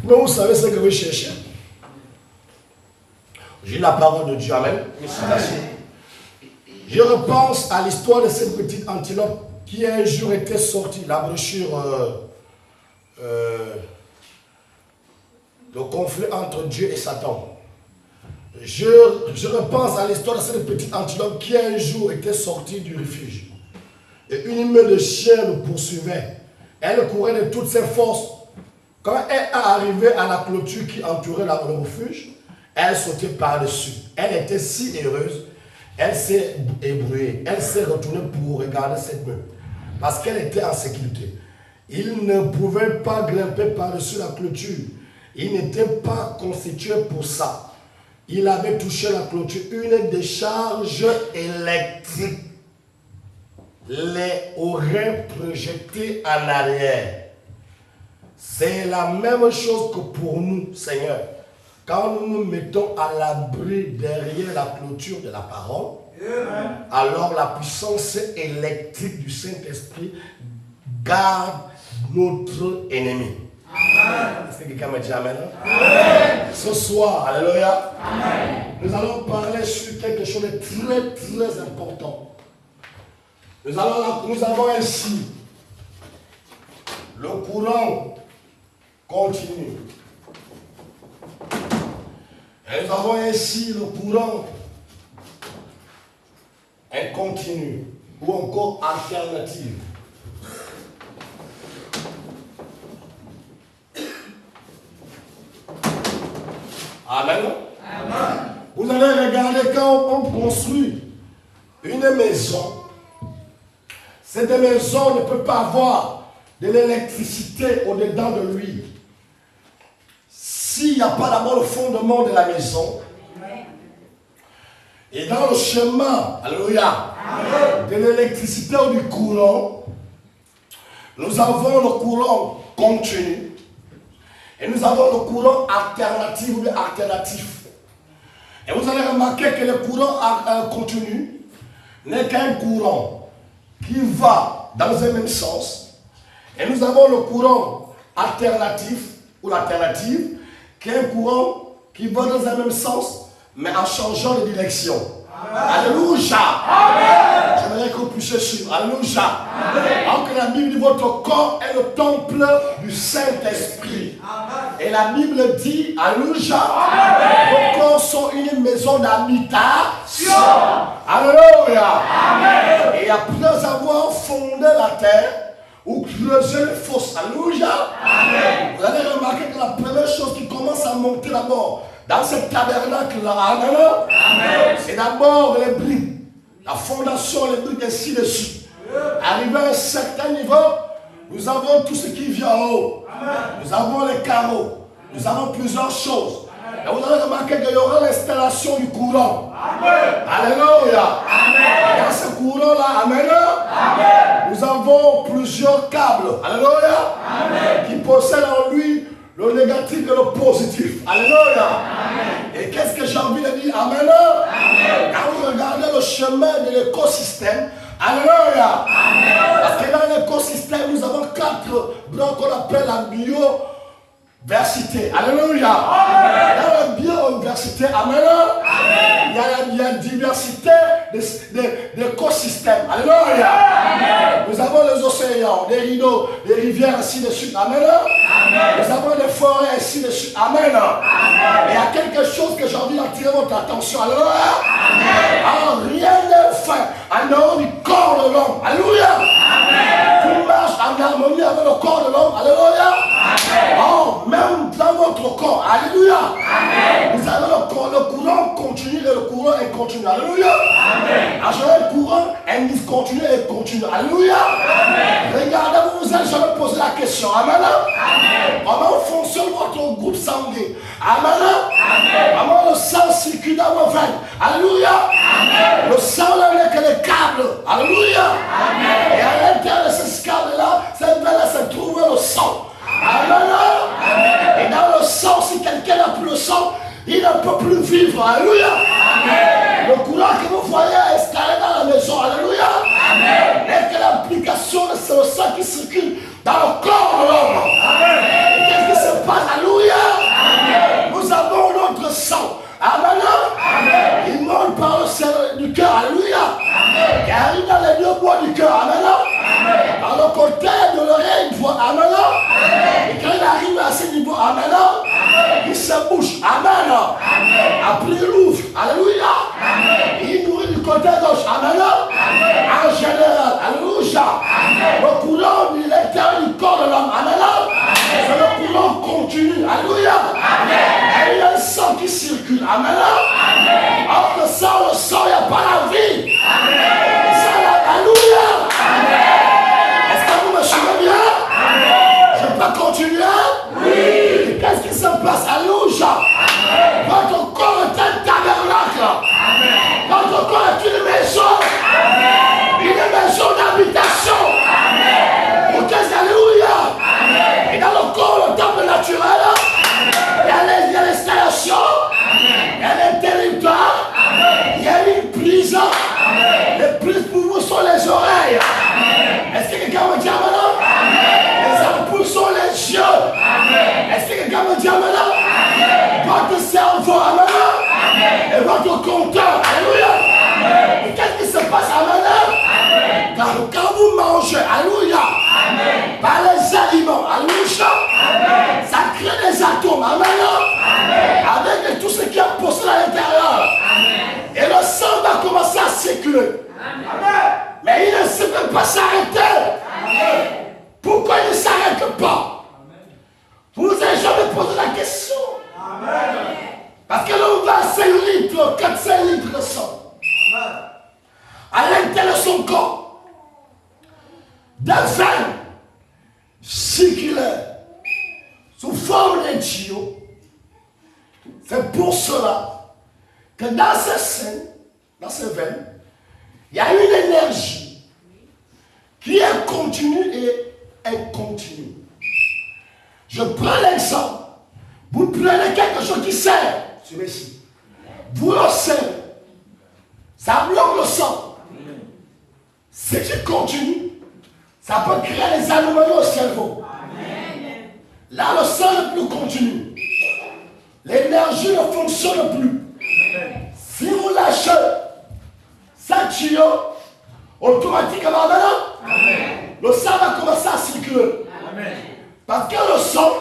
Mais vous savez ce que vous cherchez. J'ai la parole de Dieu. Amen. Je repense à l'histoire de cette petite antilope qui un jour était sortie. La brochure le conflit entre Dieu et Satan. Je repense à l'histoire de cette petite antilope qui un jour était sortie du refuge. Et une meute de chiens le poursuivait. Elle courait de toutes ses forces. Quand elle est arrivée à la clôture qui entourait le refuge, elle sautait par-dessus. Elle était si heureuse, elle s'est ébrouillée. Elle s'est retournée pour regarder cette meute. Parce qu'elle était en sécurité. Il ne pouvait pas grimper par-dessus la clôture. Il n'était pas constitué pour ça. Il avait touché la clôture. Une décharge électrique les aurait projetés en arrière. C'est la même chose que pour nous, Seigneur. Quand nous nous mettons à l'abri derrière la clôture de la parole, alors la puissance électrique du Saint-Esprit garde notre ennemi. Est-ce que quelqu'un me dit Amen? Ce soir, alléluia, nous allons parler sur quelque chose de très très important. Nous avons ainsi le courant continu. Et nous avons ainsi le courant incontinu ou encore alternatif. Amen. Amen. Vous allez regarder quand on construit une maison. Cette maison ne peut pas avoir de l'électricité au-dedans de lui. S'il n'y a pas d'abord le fondement de la maison, et dans le chemin, alléluia, de l'électricité ou du courant, nous avons le courant continu et nous avons le courant alternatif ou alternatif. Et vous allez remarquer que le courant continu n'est qu'un courant qui va dans un même sens. Et nous avons le courant alternatif ou l'alternative qui est un courant qui va dans un même sens, mais en changeant de direction. Amen. Alléluia. Amen. J'aimerais que vous puissiez suivre. Alléluia. Alors que la Bible dit votre corps est le temple du Saint-Esprit. Et la Bible dit, alléluia, vos corps sont une maison d'habitation. Alléluia. Amen. Et après avoir fondé la terre, ou creuser les fosses, alléluia, amen, vous allez remarquer que la première chose qui commence à monter d'abord dans ce tabernacle-là, amen, c'est d'abord les briques, la fondation, les briques ainsi de suite. Arrivé à un certain niveau, nous avons tout ce qui vient en haut. Amen. Nous avons les carreaux, nous avons plusieurs choses. Et vous allez remarquer qu'il y aura l'installation du courant. Amen. Alléluia. Amen. Dans ce courant-là, amen, amen, nous avons plusieurs câbles. Alléluia. Amen. Qui possèdent en lui le négatif et le positif. Alléluia. Amen. Et qu'est-ce que j'ai envie de dire? Amen. Amen. Quand vous regardez le chemin de l'écosystème, alléluia. Amen. Parce que dans l'écosystème, nous avons 4 blocs qu'on appelle la biodiversité. Alléluia. Amen. Dans la biodiversité, amen, amen, il y a une diversité d'écosystèmes. Alléluia. Amen. Nous avons les océans, les rideaux, les rivières, ainsi de suite. Amen. Amen. Nous avons des forêts, ainsi de suite. Amen. Amen. Et il y a quelque chose que j'ai envie d'attirer votre attention. Alléluia. Alors, rien n'est fait en dehors du corps de l'homme. Alléluia. Tout marche en harmonie avec le corps de l'homme. Alléluia. Oh, même dans votre corps, alléluia, amen, vous avez le courant continu et le courant incontinu, alléluia, amen. Alors, le courant est discontinu et continu, alléluia, amen. Regardez, vous allez jamais poser la question, amen, amen. Comment fonctionne votre groupe sanguin, amen, amen. Comment le sang circule dans vos veines, alléluia, amen. Le sang là n'est que les câbles, alléluia, amen. Et à l'intérieur de ces câbles-là, cette veine-là se trouve le sang. Amen. Amen. Et dans le sang, si quelqu'un n'a plus le sang, il ne peut plus vivre. Alléluia. Amen. Le courant que vous voyez installé dans la maison, alléluia, n'est que l'application de ce sang qui circule dans le corps de l'homme. Et qu'est-ce qui se passe? Alléluia. passe. Alléluia. Votre corps est un tabernacle. Votre corps est une maison. Une maison d'habitation. Ok, alléluia. Et dans le corps, le temple naturel, il y a l'installation, il y a les territoires, il y a une prise. Les prises pour vous sont les oreilles. Est-ce que quelqu'un me dit maintenant? Les ampoules sont les yeux. Est-ce que quelqu'un me dit maintenant? Votre cerveau, amen. Et votre compteur, alléluia. Et qu'est-ce qui se passe, amen? Quand vous mangez, alléluia, par les aliments, alléluia, ça crée des atomes, amen, avec tout ce qui est posté à l'intérieur. Et le sang va commencer à circuler. Mais il ne sait même pas s'arrêter. Pourquoi il ne s'arrête pas? Vous n'avez jamais posé la question. Parce que l'on va à 5 litres, 4-5 litres de sang. À l'intérieur de son corps. D'un veine circulaire sous forme de tuyau. C'est pour cela que dans ces seins, dans ces veines, il y a une énergie qui est continue et incontinue. Je prends l'exemple. Vous prenez quelque chose qui sert, celui-ci. Vous le serrez. Ça bloque le sang. Ce qui continue, ça peut créer des anomalies au cerveau. Là, le sang n'est plus continu. L'énergie ne fonctionne plus. Si vous lâchez ça tuyau, automatiquement maintenant, le sang va commencer à circuler. Parce que le sang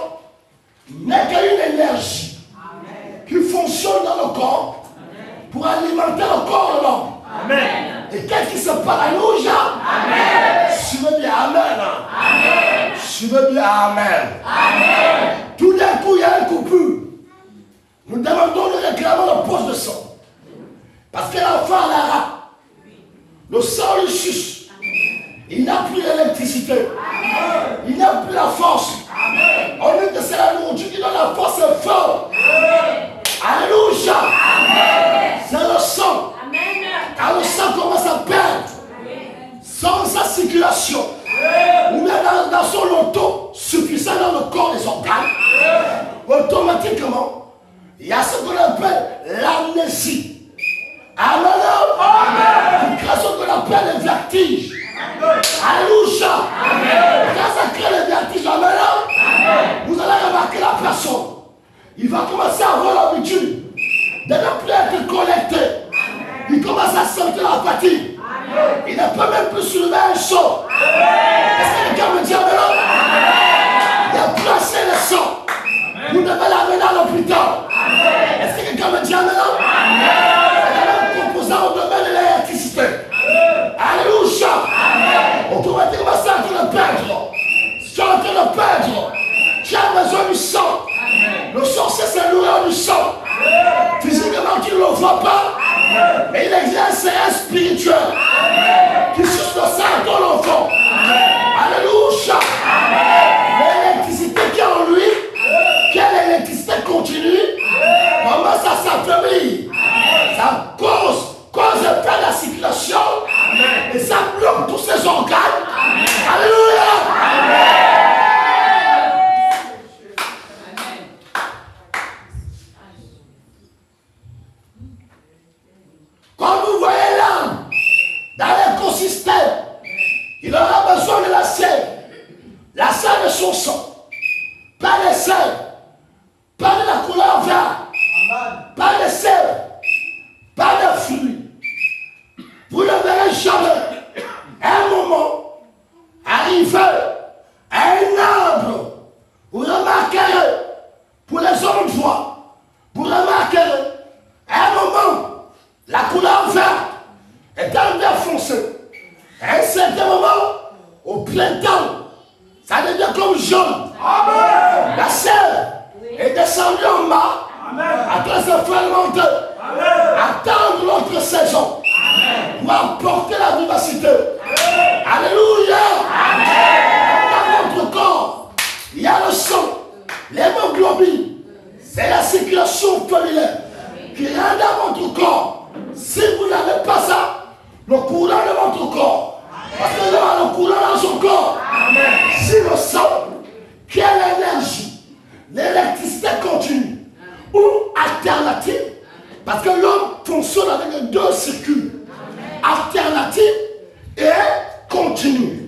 n'est qu'une énergie qui fonctionne dans le corps pour alimenter le corps de l'homme. Et qu'est-ce qui se passe? Alléluia. Suivez bien, amen. Suivez bien, amen. Tout d'un coup, il y a un coupure. Nous demandons, nous réclamons le poste de sang. Parce que l'enfant a la rate. Le sang lui suce. Il n'a plus l'électricité. Il n'a plus la force. On dit que c'est la nourriture qui donne la force et fort. Alléluia. C'est le sang. Quand le sang commence à perdre, sans sa circulation, ou bien dans son autosuffisance dans le corps des organes, automatiquement, il y a ce qu'on appelle l'amnésie. Amen. Qui crée ce qu'on appelle les vertiges. Alléluia. Quand ça crée les vertiges, amen, vous allez remarquer la personne. Il va commencer à avoir l'habitude de ne plus être connecté. Il commence à sentir la fatigue. Il ne peut même plus soulever un saut. Est-ce que quelqu'un me dit amen? Il n'y a plus assez de sang. Vous devez l'amener à l'hôpital. Est-ce que quelqu'un me dit amen? C'est un composant au domaine de l'électricité. Alléluia. Automatiquement, c'est en train de perdre. C'est en train de perdre. Tu as besoin du sang. Le sang, c'est ce nourrir du sang. Physiquement, tu ne le vois pas. Mais il exerce un spirituel qui suce le sang dans l'enfant. Alléluia. L'électricité qui est en lui, qui est l'électricité continue, commence à s'affaiblir. Ça cause de perdre la circulation et ça bloque tous ses organes. Alléluia. Quand vous voyez l'âme dans l'écosystème, il aura besoin de la sève de son sang, pas de sel, pas de la couleur verte, pas de sel, pas de fruits. Vous ne verrez jamais un moment arriver à un arbre. Vous remarquerez, pour les hommes de voix, vous remarquerez à un moment la couleur verte est un vert foncé. À un certain moment, au printemps, ça devient comme jaune. Amen. La sève est descendue en bas, après se fermenter, attendre l'autre saison pour apporter la vivacité. Alléluia. Dans votre corps, il y a le sang, l'hémoglobine. circulation familiale qui est dans votre corps. Si vous n'avez pas ça, le courant de votre corps, parce que vous avez le courant dans son corps. Si le sang, qui est l'énergie, l'électricité continue ou alternative, parce que l'homme fonctionne avec deux circuits, alternative et continue.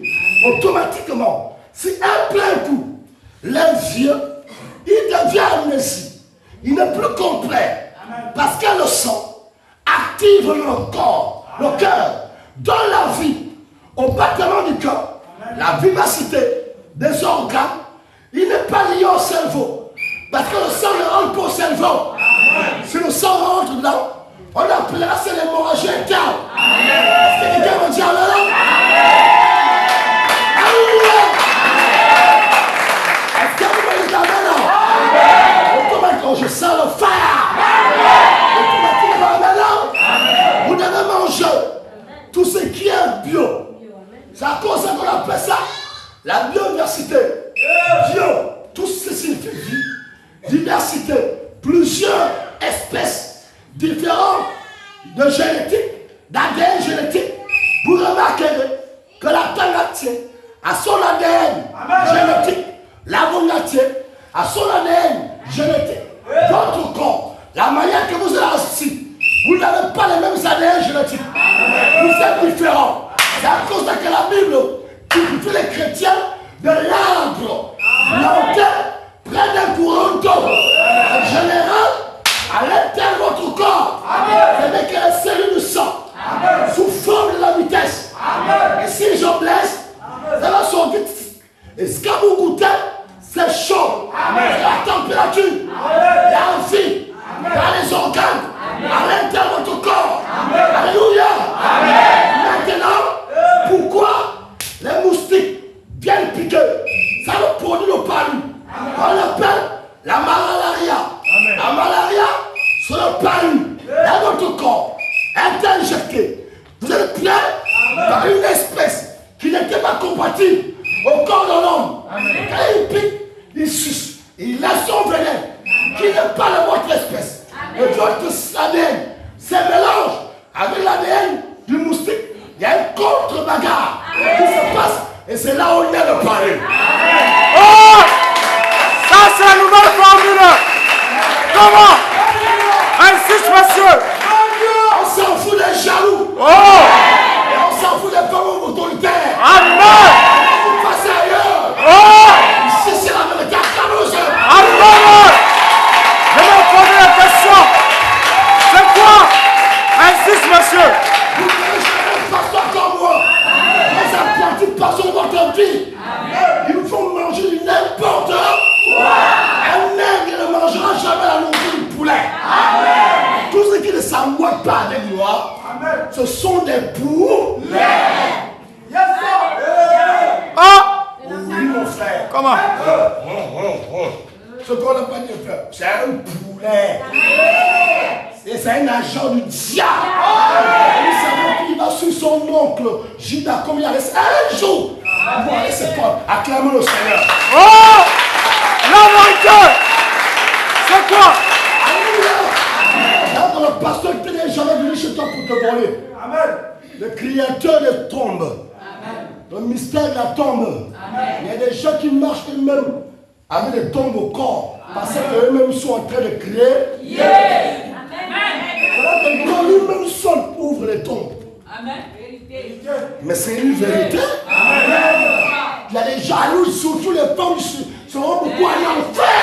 Automatiquement, si un plein coup, les yeux, il devient amnésie. Il n'est plus complet. Parce que le sang active le corps, le cœur, donne la vie au battement du cœur, la vivacité des organes. Il n'est pas lié au cerveau. Parce que le sang ne rentre pas au cerveau. Si le sang rentre dedans, on appellera ça l'hémorragie interne. Est-ce que quelqu'un me dit Alléluia? Alléluia! Est-ce que vous me dites Amen? Automatiquement, je sens le fire. Automatiquement, maintenant, vous devez manger tout ce qui est bio. C'est à cause de ça qu'on appelle ça la biodiversité. Bio, tout ce qui signifie vie. Diversité, plusieurs espèces différentes de génétique, d'ADN génétique. Vous remarquerez que la tangatier a son ADN génétique, l'avongatier a son ADN génétique. Votre corps, la manière que vous êtes assis, vous n'avez pas les mêmes ADN génétiques. Vous êtes différents. C'est à cause de que la Bible qualifie les chrétiens de l'arbre planté près d'un courant d'eau. En général, à l'intérieur de votre corps, c'est que les cellules du sang sous forme de la vitesse. Et si je blesse, ça va sortir. Et ce que vous goûtez, c'est chaud. C'est la température, la vie, dans les organes, à l'intérieur de votre corps. Alléluia. Maintenant, pourquoi les moustiques viennent piquer? Ça nous produit le palu. On l'appelle la malaria. La malaria, c'est le palu dans votre corps. Est injecté. Vous êtes pris par une espèce qui n'était pas compatible au corps de l'homme. Quand il pique, il suce. Il laisse son venin qui n'est pas de votre espèce. Et votre ADN se mélange avec l'ADN du moustique. Il y a une contre-bagarre qui se passe. Et c'est là où il y a le palu. Oh! Ça, c'est la nouvelle formule. Comment? Insiste, monsieur. On s'en fout des jaloux. Oh! Et on s'en fout des femmes autoritaires. Amen. Vous passez ailleurs. Oh! Ici, c'est la vérité acclamose. Amen. Je vais vous poser la question. C'est quoi? Insiste, monsieur. Vous ne jamais un pasteur comme moi. Les apprentis pasteur de votre vie. Ils vont manger du n'importe quoi. Un nègre ne mangera jamais la nourriture du poulet. Tout ce qui ne s'emboîte pas avec moi, ce sont des poulets. Ah! Oui, mon frère. Comment? Ce qu'on n'a pas dit, frère, c'est un poulet. Et c'est un agent du diable. Vous savez qu'il va sur son oncle Judas, comme il a laissé un jour. Vous allez se prendre. Acclamez le Seigneur. Oh! La vérité! C'est quoi? Alléluia. Quand le pasteur qui n'est jamais venu chez toi pour te voler. Amen. Le créateur des tombes. Amen. Le mystère de la tombe. Amen. Il y a des gens qui marchent eux-mêmes avec des tombes au corps. Parce qu'eux-mêmes sont en train de créer. Yeah. Amen. Quand lui-même seul ouvre les tombes. Amen. Mais c'est une vérité. Amen. Il y a des jaloux, surtout les femmes seront beaucoup allées en enfer.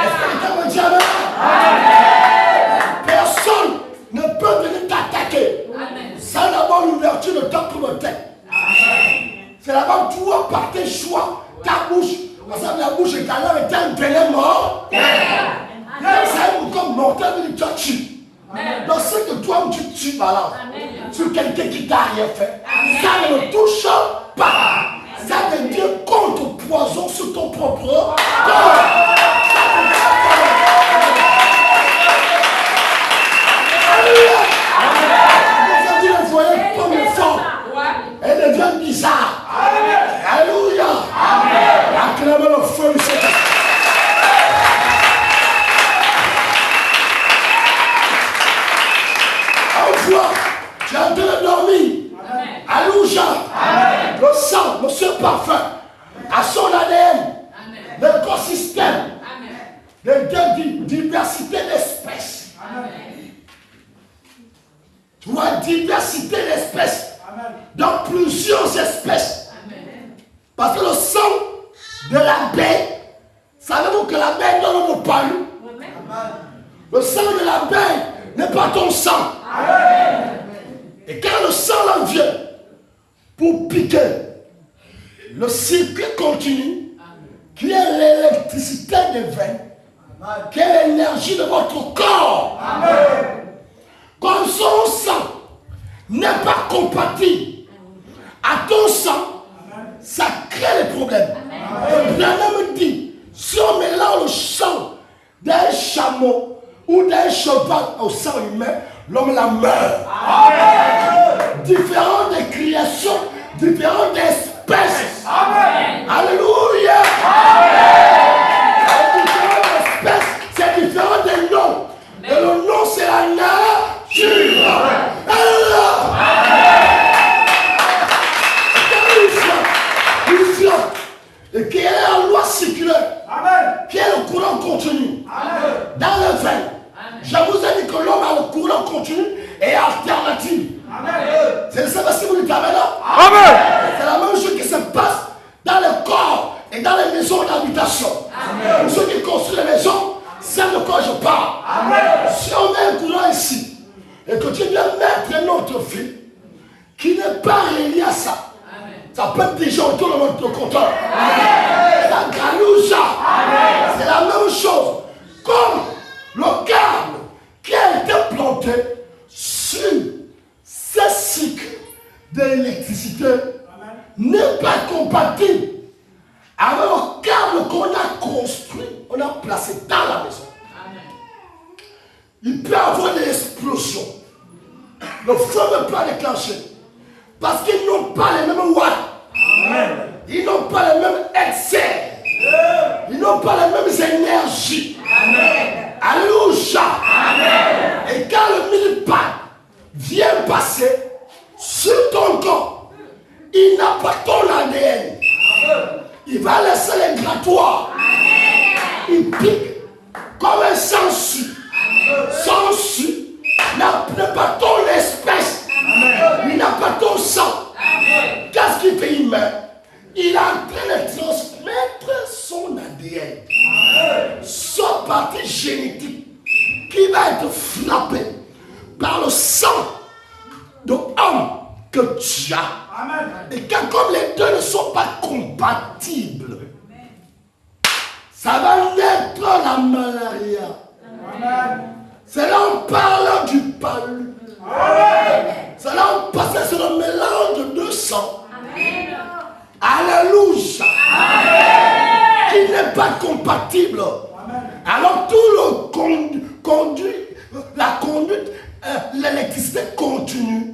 Est-ce que quelqu'un me dit Amen? Personne ne peut venir t'attaquer sans avoir l'ouverture de ta propre tête. C'est là-bas que toi, par tes choix, ta bouche, parce que la bouche est alors est un vénin mort. C'est un comme mortel que tu tues. Dans ce que toi tu tues, voilà, sur quelqu'un qui t'a rien fait, ça ne touche pas. Ça veut dire contre poison sur ton propre corps. Alléluia. Vous avez le voyez comme une femme. Elle devient bizarre. Alléluia. Acclamez le feu du Seigneur. diversité d'espèces. Dans plusieurs espèces. Parce que le sang de l'abeille, savez-vous que l'abeille donne le palu? Le sang de l'abeille n'est pas ton sang. Et quand le sang là vient pour piquer, le circuit continue, qui est l'électricité des veines, qui est l'énergie de votre corps. Comme son sang n'est pas compatible à ton sang, ça crée des problèmes. Et Branham dit, si on mélange le sang d'un chameau ou d'un cheval au sang humain, l'homme la meurt. Différentes des créations, différentes espèces. Alléluia. Différentes espèces, c'est différent des noms. Et le nom, c'est la nature. Et qui est la loi circulaire, qui est le courant continu dans le vin. Je vous ai dit que l'homme a le courant continu et alternatif. C'est ça parce que vous dites Amen. C'est la même chose qui se passe dans le corps et dans les maisons d'habitation. Pour ceux qui construisent les maisons, c'est de quoi je parle. Si on met un courant ici et que tu viens mettre un autre fil qui n'est pas relié à ça, ça peut être déjà autour de votre compteur. La galouja, c'est la même chose. Comme le câble qui a été planté sur ce cycle d'électricité n'est pas compatible avec le câble qu'on a construit, on a placé dans la maison. Il peut y avoir des explosions. Le feu ne peut pas déclencher. Parce qu'ils n'ont pas les mêmes watts. Ils n'ont pas les mêmes excès. Ils n'ont pas les mêmes énergies. Alléluia. Et quand le millipâte vient passer sur ton corps, il n'a pas ton ADN. Il va laisser les grattoirs. Il pique comme un sensu. Sensu n'a pas ton espèce. Il n'a pas ton sang. Qu'est-ce qu'il fait? Il meurt. Il est en train de transmettre son ADN, sa partie génétique, qui va être frappée par le sang de homme que tu as. Et quand comme les deux ne sont pas compatibles, ça va naître la malaria. C'est là en parlant du palu. C'est là on passe sur le mélange de deux sangs. Alléluia. Qui n'est pas compatible. Alors tout le conduit, la conduite, l'électricité continue,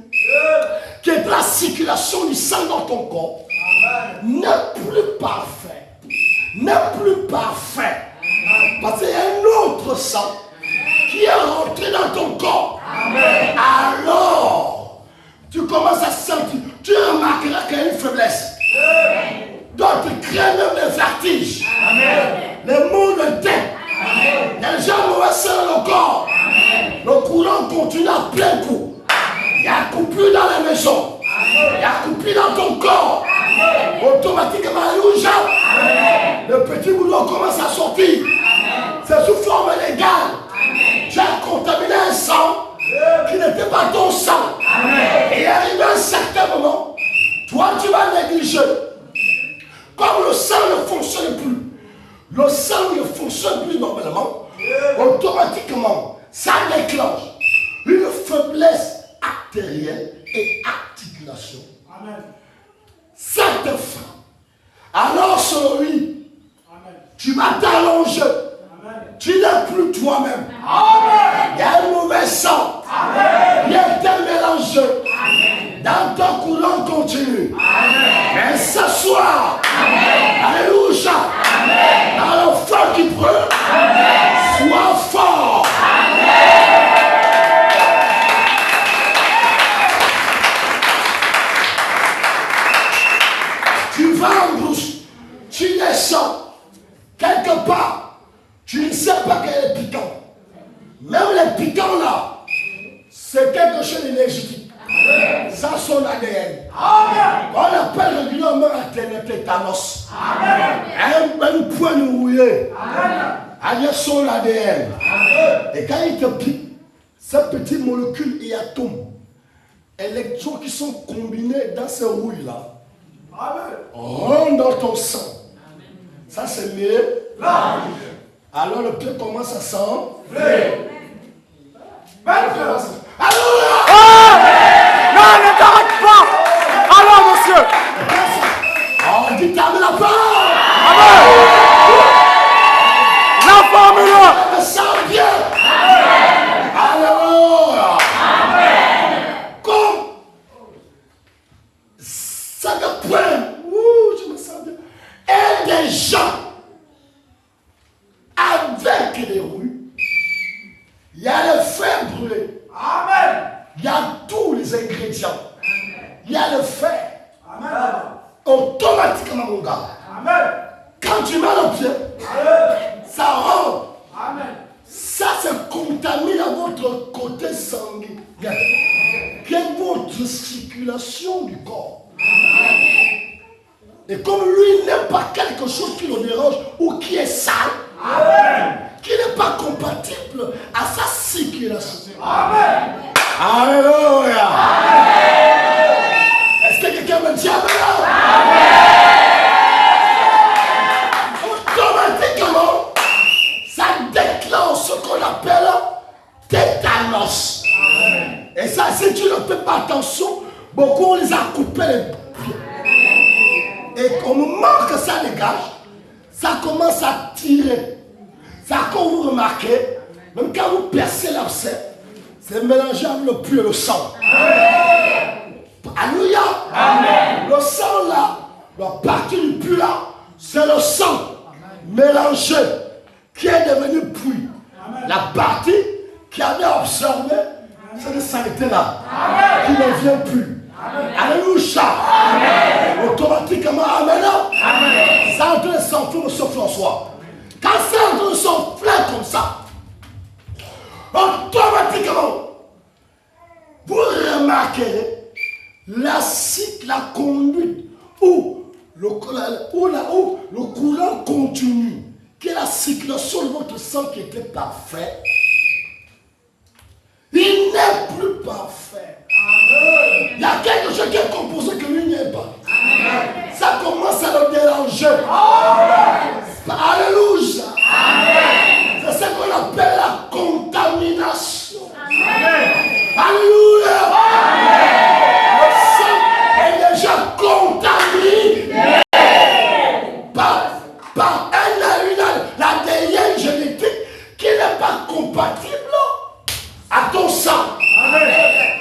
qui est la circulation du sang dans ton corps, n'est plus parfait. N'est plus parfait. Parce qu'il y a un autre sang qui est rentré dans ton corps. Alors, tu commences à sentir, tu remarqueras qu'il y a une faiblesse. D'autres craignent même les vertiges, les maux de tête. Il y a des gens mauvais dans le corps. Le courant continue à plein coup. Il y a coupure dans la maison. Il y a coupure dans ton corps. Automatiquement, le petit boulot commence à sortir. C'est sous forme légale. Tu as contaminé un sang qui n'était pas ton sang. Et arrivé à un certain moment, toi tu vas négliger. Comme le sang ne fonctionne plus, le sang ne fonctionne plus normalement, automatiquement, ça déclenche une faiblesse artérielle et articulation. Ça te frappe. Alors sur le lit, tu vas t'allonger. Tu n'es plus toi-même. Il y a un mauvais sang. Il y a un mélange dans ton courant continu. Mais ce soir, alléluia, dans le feu qui brûle, sois fort. Tu vas en brousse, tu descends quelque part. Tu ne sais pas quel est piquant. Même les piquants là, c'est quelque chose de légitime. dans son ADN. Amen. On appelle régulièrement un tétanos. Un point rouillé. Il y a son ADN. Et quand il te pique, ces petites molécules et atomes, électrons qui sont combinés dans ces rouilles-là, rentrent dans ton sang. Ça c'est mieux. Alors le pied commence à s'enfler. Alléluia! Non, ne t'arrête pas. Alors, monsieur. On dit t'as la parole. Amen. La formule. Je me sens bien. Alléluia. Comme ça me prend. Je me sens bien. Et des gens avec les roues, il y a le fer brûlé. Amen. Il y a tous les ingrédients. Il y a le fer. Amen. Automatiquement, mon gars. Amen. Quand tu mets le pied, ça rentre. Amen. Ça se contamine à votre côté sanguin, qui est votre circulation du corps. Et comme lui n'aime pas quelque chose qui le dérange ou qui est sale, qui n'est pas compatible à sa circulation. Amen. Alléluia. Est-ce que quelqu'un me dit Amen? Automatiquement, ça déclenche ce qu'on appelle tétanos. Et ça, si tu ne fais pas attention, beaucoup on les a coupés les pieds. Et au moment que ça dégage, ça commence à tirer. Ça, quand vous remarquez, même quand vous percez l'abcès, c'est mélangé avec le puits et le sang. Alléluia. Le sang là, la partie du puits là, c'est le sang mélangé qui est devenu puits. La partie qui avait absorbé cette saleté là, qui ne vient plus. Alléluia. Automatiquement, amen. Ça a en train de s'enfler, monsieur François. Quand c'est en train de s'enfler comme ça, automatiquement, vous remarquerez la conduite où le courant continue, qui est la circulation de votre sang qui était parfait, il n'est plus parfait. Il y a quelque chose qui est composé que lui n'est pas. Ça commence à le déranger. Alléluia. C'est ce qu'on appelle la contamination. Alléluia. Le sang est déjà contaminé par l'ADN génétique qui n'est pas compatible à ton sang.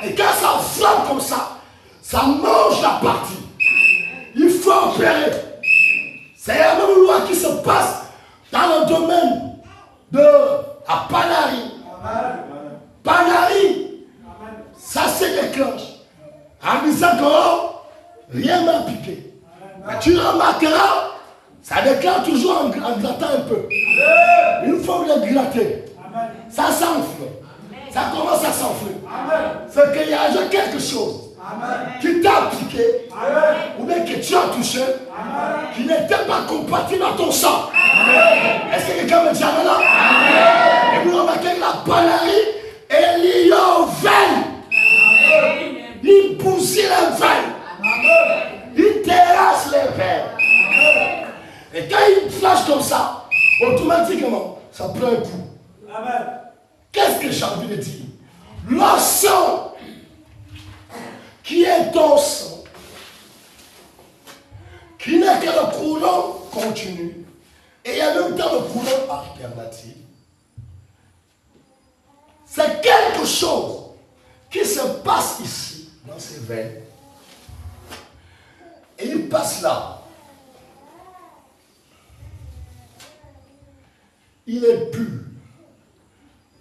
Et quand ça flamme comme ça, ça mange la partie. Il faut opérer. C'est la même loi qui se passe dans le domaine de la Panari. Panari, ça se déclenche en disant que rien m'a piqué. Mais tu remarqueras, ça déclenche toujours en grattant un peu. Une fois que le gratter, ça s'enfle. Ça commence à s'enfler. C'est qu'il y a déjà quelque chose qui t'a piqué, ou bien que tu as touché, qui n'était pas compatible à ton sang. Est-ce que quelqu'un me dit Amen là? Et vous remarquez que la Panari est liée aux veines. Il bousille les veines. Il terrasse les veines. Et quand il flash comme ça, automatiquement, ça prend un coup. Qu'est-ce que j'ai envie de dire? Le sang qui est ton sang, qui n'est que le courant continu, et il y a même temps le courant alternatif, c'est quelque chose qui se passe ici, dans ces veines, et il passe là. Il est pur.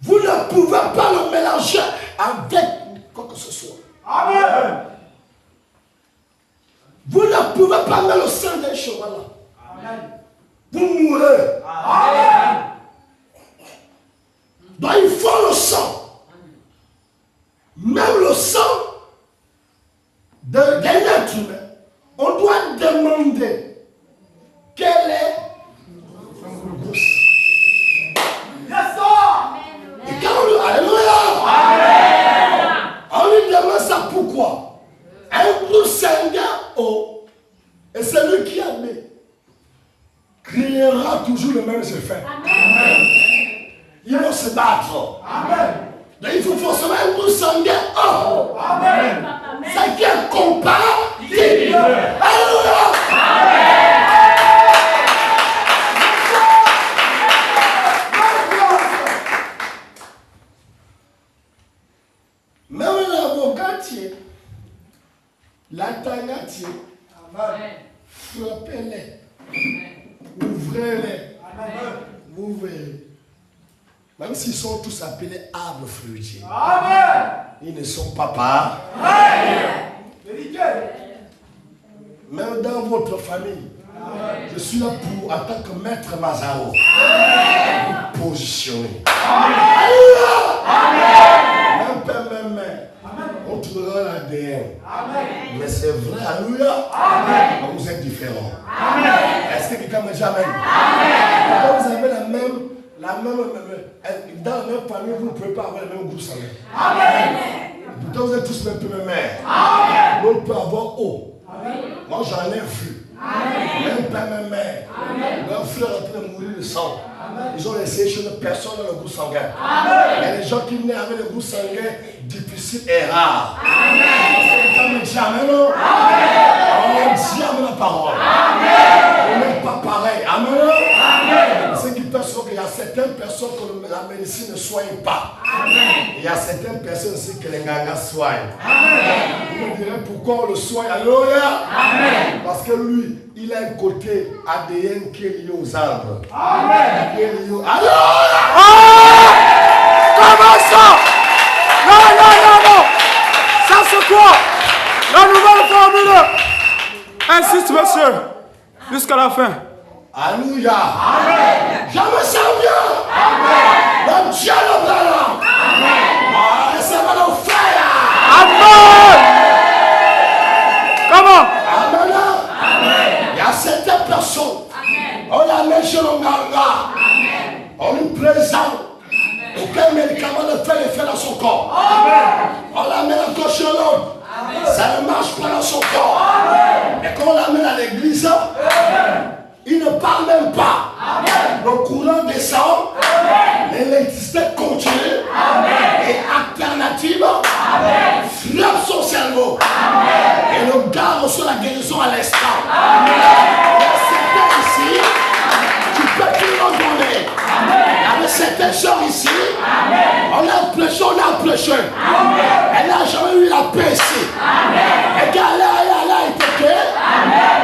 Vous ne pouvez pas le mélanger avec quoi que ce soit. Amen. Vous ne pouvez pas mettre le sang d'un cheval là. Amen. Vous mourrez. Amen. Donc il faut le sang. Même le sang Ils vont se battre. Donc il faut forcément un groupe sanguin. Ça qui est compatible. Alléluia. Même l'avocatier, l'attangatier, frappez-les, ouvrez-les, vous verrez. Même s'ils sont tous appelés arbres fruitiers, ils ne sont pas par. Même dans votre famille, je suis là pour, en tant que maître Mazaro, vous positionner. Même père, même mère, on trouvera l'ADN. Mais c'est vrai, alléluia. Mais vous êtes différents. Est-ce que quelqu'un me dit amen? Quand vous avez la même, dans la même famille, vous ne pouvez pas avoir le même goût sanguin. Pourtant, vous êtes tous même mère. L'autre peut avoir eau. Moi, j'en ai vu. Même père, même mère. Leur frère est en train de mourir de sang. Ils ont essayé chez personne dans le goût sanguin. Il y a des gens qui naissent avec le goût sanguin difficile et rare. Quelqu'un me dit amen, non? On dit amen la parole. On n'est pas pareil. Amen. Ce qui perçoit qu'il y a certaines personnes que la médecine ne soigne pas. Il y a certaines personnes aussi que les gangas soignent. Vous me direz pourquoi on le soigne. Alléluia. Parce que lui, il a un côté ADN qui est lié aux arbres. Qui est lié aux... Alléluia. Comment ça? Non. Ça c'est quoi? La nouvelle formule. Insiste, monsieur. Jusqu'à la fin. Alléluia. Je me sens bien. Le Dieu le blanc. C'est mon frère. Amen. Comment? Amen. Il y a certaines personnes. On la met chez le ganga. On lui présente. Aucun médicament ne fait l'effet dans son corps. On la met encore chez l'autre. Ça ne marche pas dans son corps. Et quand on la met à l'église, il ne parle même pas. Le courant descend. L'électricité continue. Et alternative frappe son cerveau. Et le gars reçoit la guérison à l'instant. Il y a certains ici, tu peux plus redonner. Il y a certaines gens ici, on a prêché. Elle n'a jamais eu la paix ici. Et quand elle a été créée,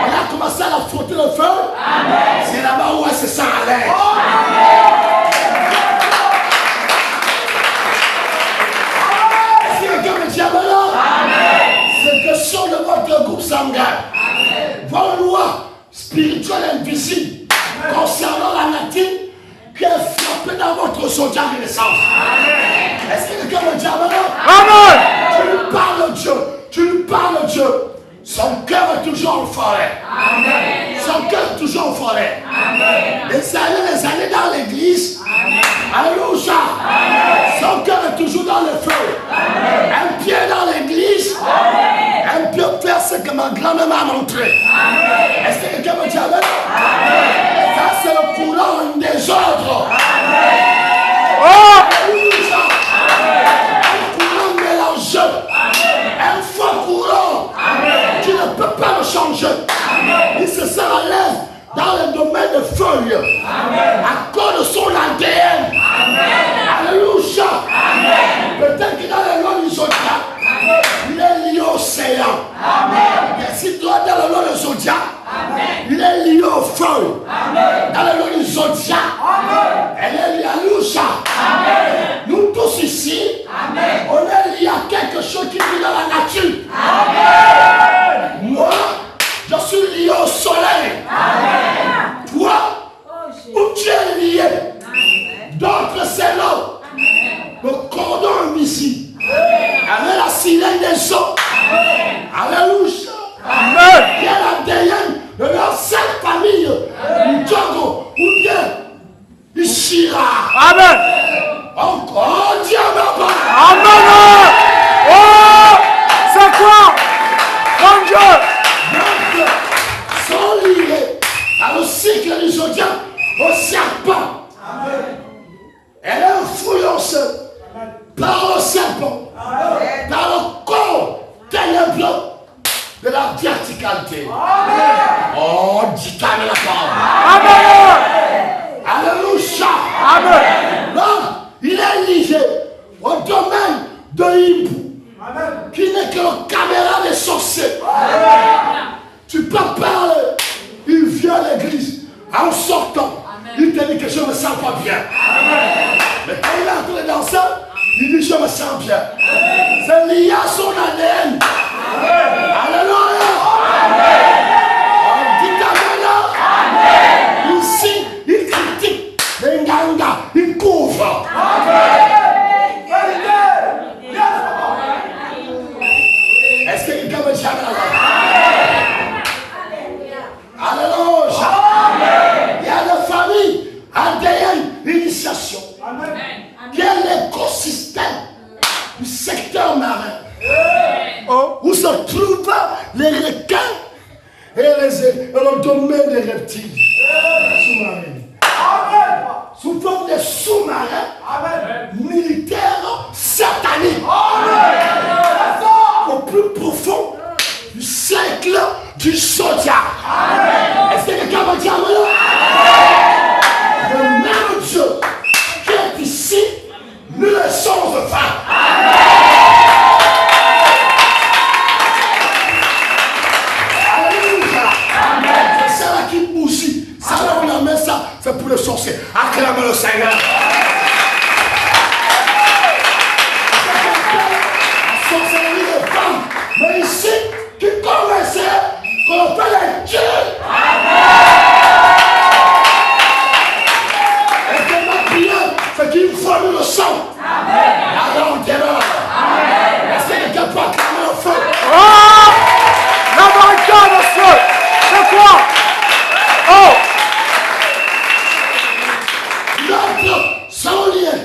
on a commencé à la frotter le feu. C'est là-bas où elle se sent à l'aise. Est-ce que quelqu'un me dit amen? C'est question de votre groupe sanguin. Vos lois spirituelles invisibles concernant la nature qui est frappée dans votre zodiaque de naissance. Est-ce que quelqu'un me dit amen? Tu lui parles de Dieu. Tu lui parles de Dieu. Son cœur est toujours en forêt. Son cœur est toujours en forêt. Les années dans l'église. Alléluia. Son cœur est toujours dans le feu. Un pied dans l'église. Un pied faire ce que ma grand-mère m'a montré. Est-ce que quelqu'un me dit amen? Ça c'est le courant des ordres. Alléluia. Un courant mélangé. Un faux courant. Tu ne peux pas le changer. Il se sent à l'aise dans le domaine de feuilles. À cause de son ADN. Alléluia. Peut-être que dans les lois du zodiaque, il est lié au océan. Et si toi dans le lot du zodiaque, il est lié au feu. Dans le lot du zodiaque, elle est liée à Alléluia. Nous tous ici, on est lié à quelque chose qui vit dans la nature. Moi, je suis lié au soleil. Toi, où tu es lié? D'autres, c'est l'eau. Le cordon invisible. Avec la sirène des eaux. Alléluia. Il y a l'ADN de leur seule famille. Djogo, ou bien Ishira. Amen. Encore Dieu Baba. Amen. Oh, c'est quoi? Mon Dieu. Sont liés à le cycle du zodiaque, au serpent. Il dit je me sens bien. C'est lié à son ADN. Alléluia. Dites amen. Ici, il critique les Nganga, il couvre. Est-ce que quelqu'un me dit alléluia? Il y a des familles ADN, initiation, qui est l'écosystème du secteur marin, où se trouvent les requins et le domaine des reptiles sous-marins. Sous forme de sous-marins militaires sataniques. Au plus profond du cercle du zodiaque. Est-ce que quelqu'un va dire amen? Le même Dieu qui est ici, nous le sommes de fin. Alléluia. C'est ça là qui bougie. Ça là on amène ça, c'est pour les sorciers. Acclame le Seigneur. La sorcellerie des femmes. Mais ici, qui connaissait qu'on fait les dieux. Et que ma prière, c'est qu'il forme le sang. Alors on terreur. Est-ce que quelqu'un peut acclamer le feu? Oh! La barricade au feu! C'est quoi? Oh! Notre saoulien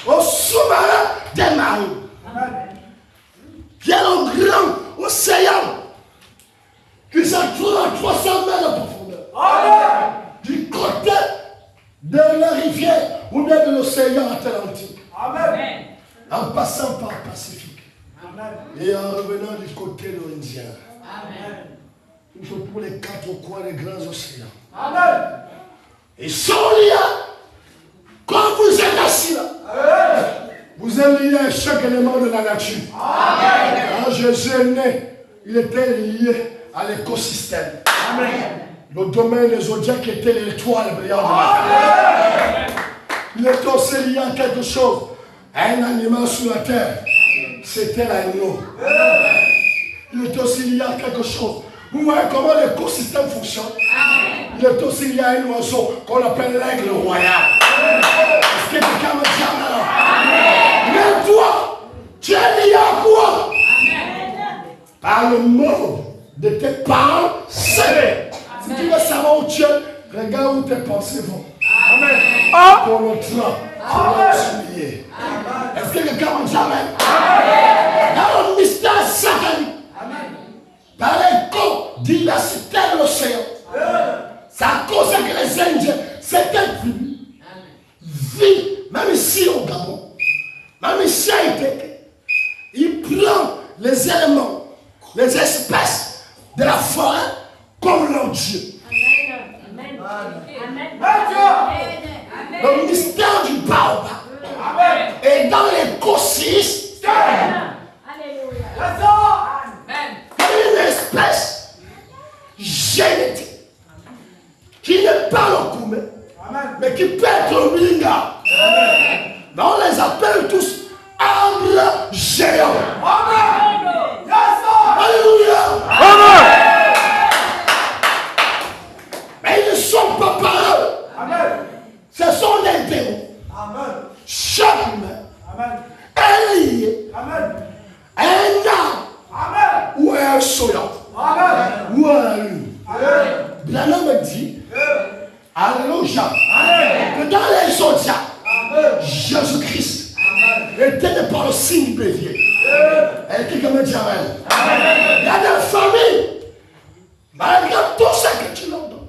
au sous-marin des marins. Il y a un grand océan qui se trouve à 300 mètres de profondeur. Du côté de la rivière ou de l'océan Atlantique. En passant par le Pacifique. Et en revenant du côté de l'Indien. Il faut pour les quatre coins des grands océans. Et sont liés. Quand vous êtes assis là, vous êtes lié à chaque élément de la nature. Quand Jésus est né, il était lié à l'écosystème. Le domaine des zodiaques était l'étoile brillante de la terre. Il était aussi lié à quelque chose, à un animal sur la terre. C'était l'agneau. Il était aussi lié à quelque chose. Vous voyez comment l'écosystème fonctionne? Il est aussi lié à un oiseau qu'on appelle l'aigle royal. Est-ce que quelqu'un me dit amen? Mais toi, tu es lié à quoi? Par le mot de tes pensées. Si tu veux savoir où tu es, regarde où tes pensées vont. Pour le train, pour le soulier. Est-ce que quelqu'un me dit amen? Dans le mystère satanique, par l'éco-diversité de l'océan, c'est à cause que les Indiens, certaines tribus, vivent, même ici au Gabon, même ici à Iteke, ils prennent les éléments, les espèces de la forêt comme leur Dieu. Le mystère du baobab est dans l'écosystème. Une espèce génétique qui n'est pas le Koumé, mais qui peut être le Milinga. Mais on les appelle tous arbres géants. Alléluia. Mais ils ne sont pas pareils. Ce sont des démons. Chaque humain est lié à un arbre ou à un soleil ou à la lune. Branham me dit, alléluia, que dans les zodiacs, Jésus-Christ était par le signe bélier. Et quelqu'un me dit amen. Il y a des familles, malgré tout ce que tu leur donnes,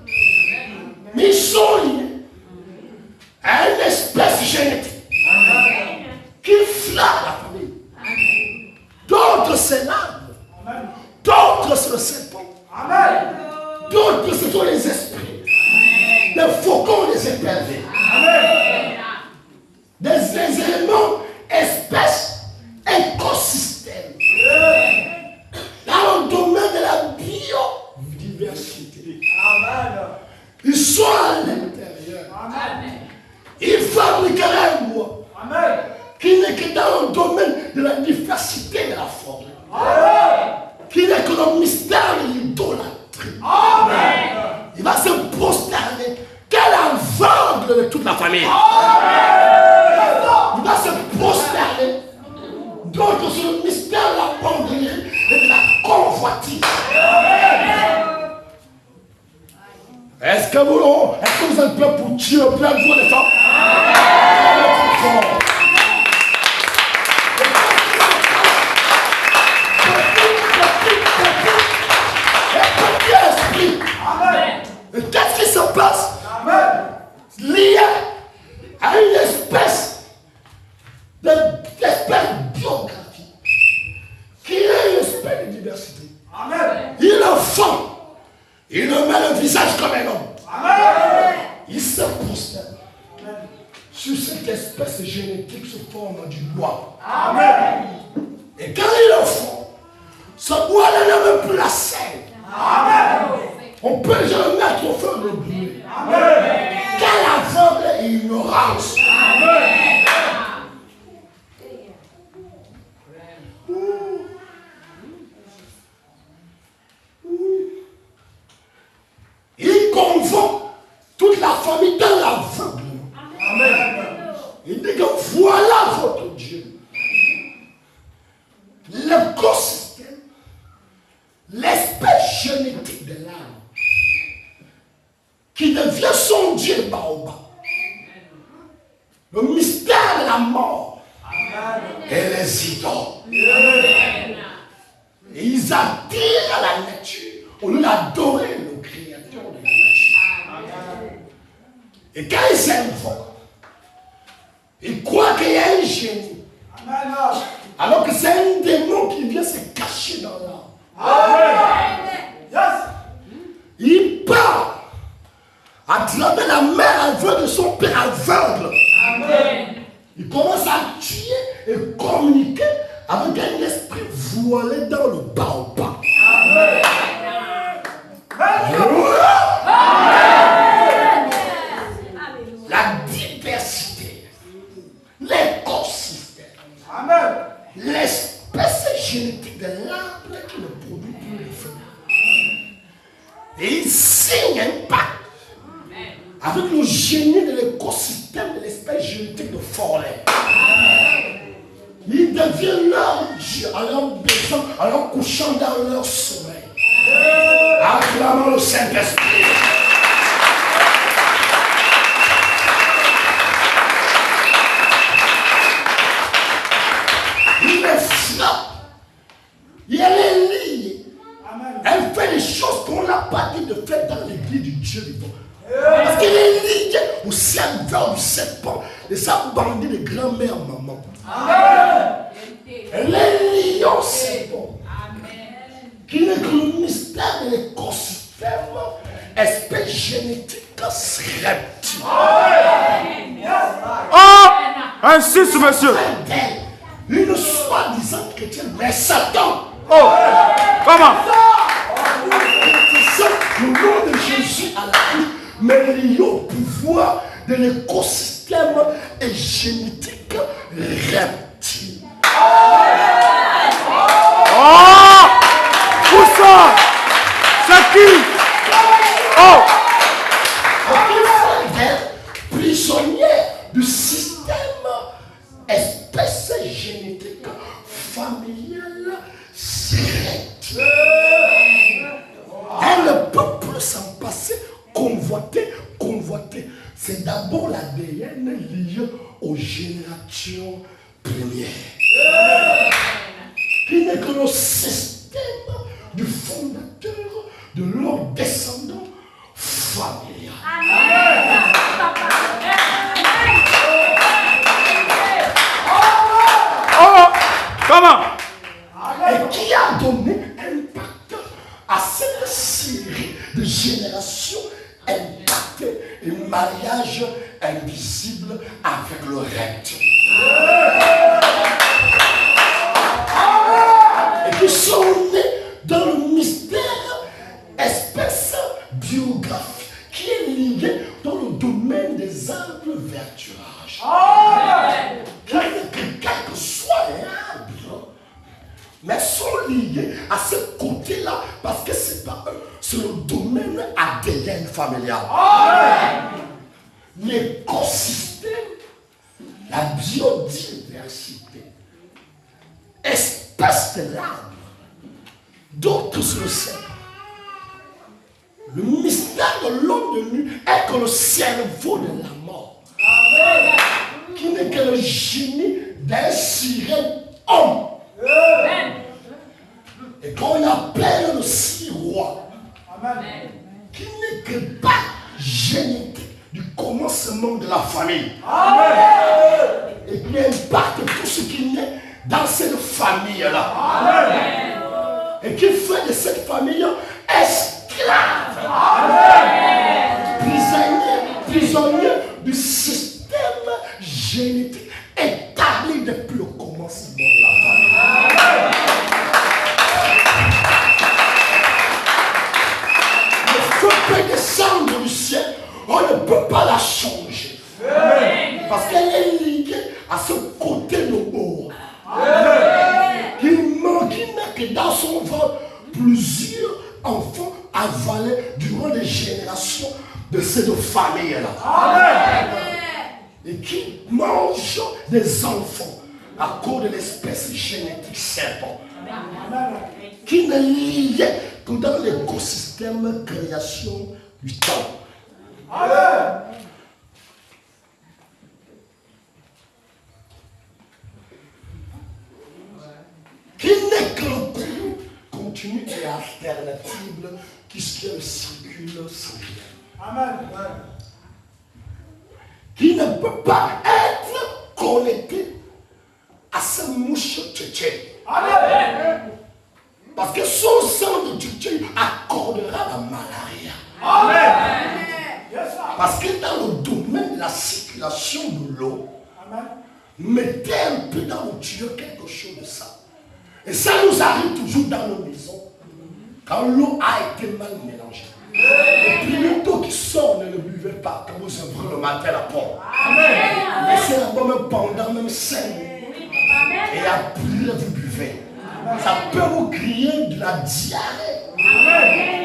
mais ils sont liés à une espèce génétique qui flatte la famille. D'autres c'est l'arbre, d'autres c'est le serpent, d'autres ce sont les esprits, des faucons, des épervés, des éléments, espèces, écosystèmes. Dans le domaine de la biodiversité, ils sont à l'intérieur. Ils fabriqueraient domaine de la diversité de la forme. Qui n'est que le mystère de l'idolâtrie. Il va se prosterner. Quel aveugle de toute la famille. Il va se prosterner. Donc sur le mystère de la penderie et de la convoitise. Est-ce que vous êtes prêts pour Dieu, plein de vous les femmes? Et qu'est-ce qui se passe? Lié à une espèce biographique qui est une espèce de diversité. Il est fond. Il ne met le visage comme un homme. Il se prosterne sur cette espèce génétique sous forme du bois. Et quand il est fond, ce bois n'est même plus la scène. On peut déjà le mettre au feu de brûler. Quelle aveugle et ignorance. Il convoque toute la famille dans l'aveuglement. Il dit que voilà votre Dieu. L'écosystème, l'espèce génétique de l'âme, qui devient son Dieu Baobab. Le mystère de la mort et les idoles. Et ils attirent la nature au lieu d'adorer le créateur de la nature. Et quand ils s'invoquent, ils croient qu'il y a un génie. Alors que c'est un démon qui vient se cacher dans l'âme. Il part à travers la mère aveugle de son père aveugle. Il commence à tuer et communiquer avec un esprit voilé dans le baobab. La diversité, l'écosystème, l'espèce génétique de l'arbre qui ne produit plus les fruits. Et il signe un pacte avec le génie de l'écosystème de l'espèce génétique de forêt. Il devient leur Dieu à leur besoin, en leur couchant dans leur sommeil. Acclamons le Saint-Esprit. Il les frappe. Il les lie. Elle fait des choses qu'on n'a pas dit de faire dans l'église du Dieu vivant. Parce qu'elle est liée au serveur du serpent, de sa bandit de grand-mère maman. Elle est liée au serpent. Qui n'est que le mystère de l'écosystème, espèce génétique reptile. Oh, insiste, monsieur. Une soi-disant chrétienne, mais Satan. Oh, comment? C'est ça, le nom de Jésus à la vie, mais lié au pouvoir de l'écosystème et génétique reptile. Oh, où ça? C'est qui? Oh, prisonnière du système espèce génétique familiale secrète. Elle ne peut plus s'en passer, convoiter. C'est d'abord l'ADN lié aux générations premières. Qui n'est que le système du fondateur de leur descendant familial. oh, comment? Et qui a donné impact à cette série de générations impactées et mariage invisible avec le reptile. Et qui sont nés dans le mystère espèce biographique qui est lié dans le domaine des arbres verturages. Quelle que soit familiale. L'écosystème, la biodiversité, espèce de l'arbre, d'autres sur le ciel. Le mystère de l'homme de nuit est que le cerveau de la mort, qui n'est que le génie d'un sirène homme. Et qu'on appelle le sirois, qui n'est que pas génétique du commencement de la famille. Et qui impacte tout ce qui naît dans cette famille-là. Et qui fait de cette famille esclave. Prisonnier du système génétique établi depuis le commencement de la famille. Le feu peut descendre du ciel, on ne peut pas la changer. Parce qu'elle est liée à ce côté de haut. Il n'a que dans son ventre plusieurs enfants avalés durant des générations de cette famille-là. Et qui mangent des enfants à cause de l'espèce génétique serpent. Qui n'est lié que dans l'écosystème création du temps. Qui n'est que le groupe continu et alternative qui circule sans rien. Amen. Qui ne peut pas être connecté à sa mouche tchétché. Parce que son sang de tchétché accordera la malaria. Amen. Parce que dans le domaine de la circulation de l'eau, mettez un peu dans le tuyau quelque chose de ça. Et ça nous arrive toujours dans nos maisons. Quand l'eau a été mal mélangée. Et puis l'eau qui sort, ne le buvez pas quand vous ouvrez le matin la porte. Laissez la bombe même pendant même 5 minutes. Et après vous buvez. Ça peut vous créer de la diarrhée.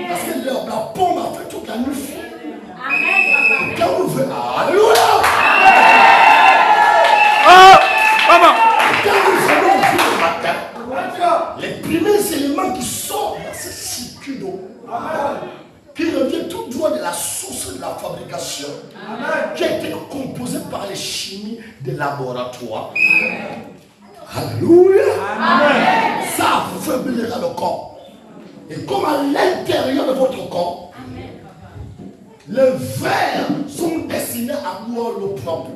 Parce que la pompe a fait toute la nuit. Et quand vous venez, alléluia. Quand vous venez le matin, les premiers éléments qui sortent dans ce circuit d'eau, qui revient tout droit de la source de la fabrication, qui a été composée par les chimies des laboratoires. Alléluia. Ça affaiblira le corps. Et comme à l'intérieur de votre corps, les vers sont destinés à boire l'eau propre.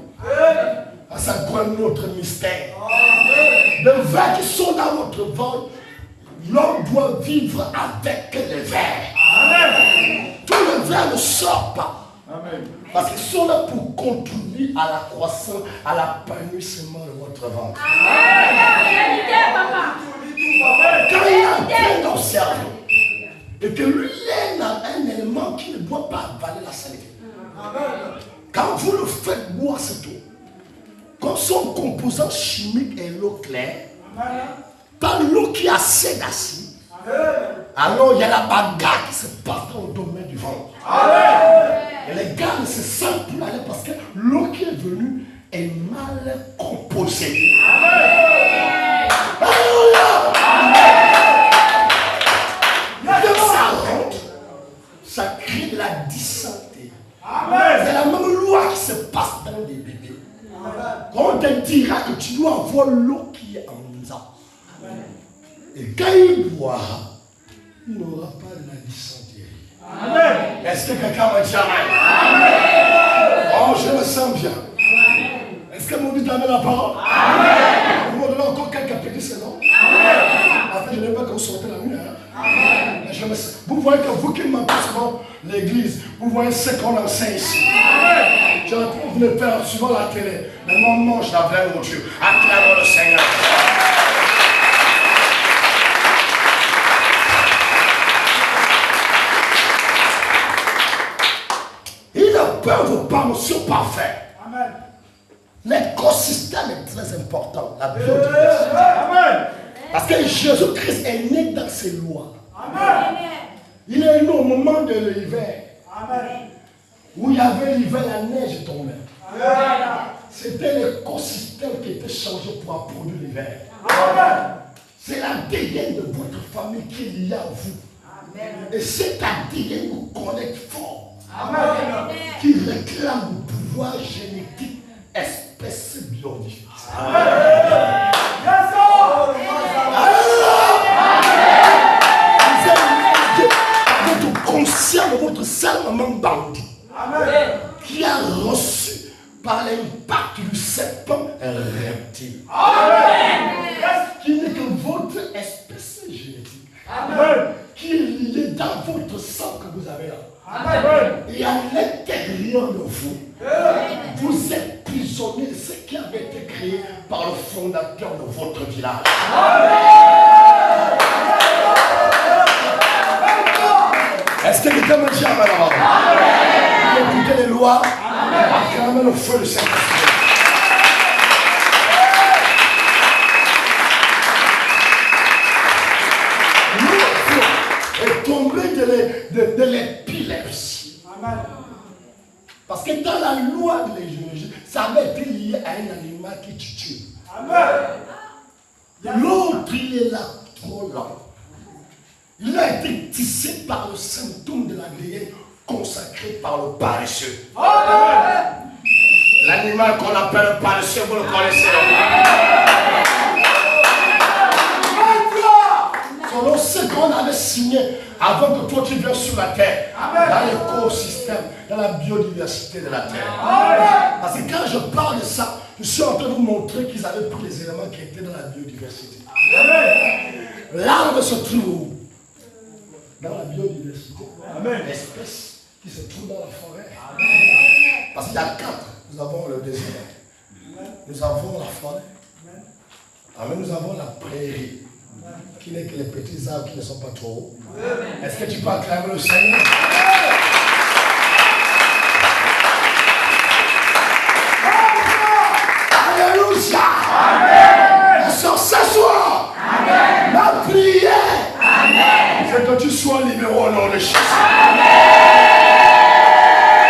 Ça donne notre mystère. Les vers qui sont dans votre ventre, l'homme doit vivre avec les vers. Tous les vers ne sortent pas. Parce qu'ils sont là pour contribuer à la croissance, à l'épanouissement de votre ventre. Quand il a bien dans le cerveau, et que lui est un élément qui ne doit pas avaler la saleté. Quand vous le faites boire cette eau, comme son composant chimique est l'eau claire, dans l'eau qui a assez d'acide, alors il y a la bagarre qui se passe dans le domaine du ventre. Et les gars ne se sentent plus aller parce que l'eau qui est venue est mal composée. Alléluia. Ça rentre, ça crée de la dysenterie. C'est la même loi qui se passe dans les bébés. Quand on te dira que tu dois avoir l'eau qui est en nous. Et quand il boira, il n'aura pas de la dysenterie. Est-ce que quelqu'un m'a dit amen? Oh, je me sens bien. Est-ce que mon dit amen la parole? Vous me donnez encore quelqu'un qui dit ce nom? En fait, je n'aime pas que vous sortez la nuit. Vous voyez que vous qui m'entendez souvent l'église, vous voyez ce qu'on enseigne ici. Je ne trouve le faire souvent la télé. Mais moi, mange la vraie nourriture. Acclamons le Seigneur. Il ne peut pas, monsieur parfait. L'écosystème est très important. La biodiversité. Parce que Jésus-Christ est né dans ses lois. Il est né au moment de l'hiver. Où il y avait l'hiver, la neige tombait. C'était l'écosystème qui était changé pour produire l'hiver. C'est l'ADN de votre famille qui est lié à vous. Et cet ADN vous connecte fort. Qui réclame le pouvoir génétique espèce biologique. Votre conscient de votre seul maman bandit qui a reçu par l'impact du serpent reptile. Qui n'est que votre espèce génétique. Qui est liée dans votre sang que vous avez là. Et à l'intérieur de vous, vous êtes prisonnier de ce qui avait été créé par le fondateur de votre village. Est-ce que quelqu'un me dit amen? Écoutez les lois, acclamez le feu de Saint-Esprit. L'autre est tombé de l'épilepsie. Parce que dans la loi de l'ingénierie, ça avait été lié à un animal qui tue. L'autre, il est là trop lent. Il a été tissé par le symptôme de l'ADN consacré par le paresseux. L'animal qu'on appelle le paresseux, vous le connaissez. Selon ce qu'on avait signé avant que toi tu viennes sur la terre, dans l'écosystème, dans la biodiversité de la terre. Parce que quand je parle de ça, je suis en train de vous montrer qu'ils avaient pris les éléments qui étaient dans la biodiversité. L'arbre se trouve dans la biodiversité. L'espèce qui se trouve dans la forêt. Parce qu'il y a 4. Nous avons le désert. Nous avons la forêt. Amen. Nous avons la prairie. Qui n'est que les petits arbres qui ne sont pas trop hauts. Est-ce que tu peux acclamer le Seigneur? Alléluia!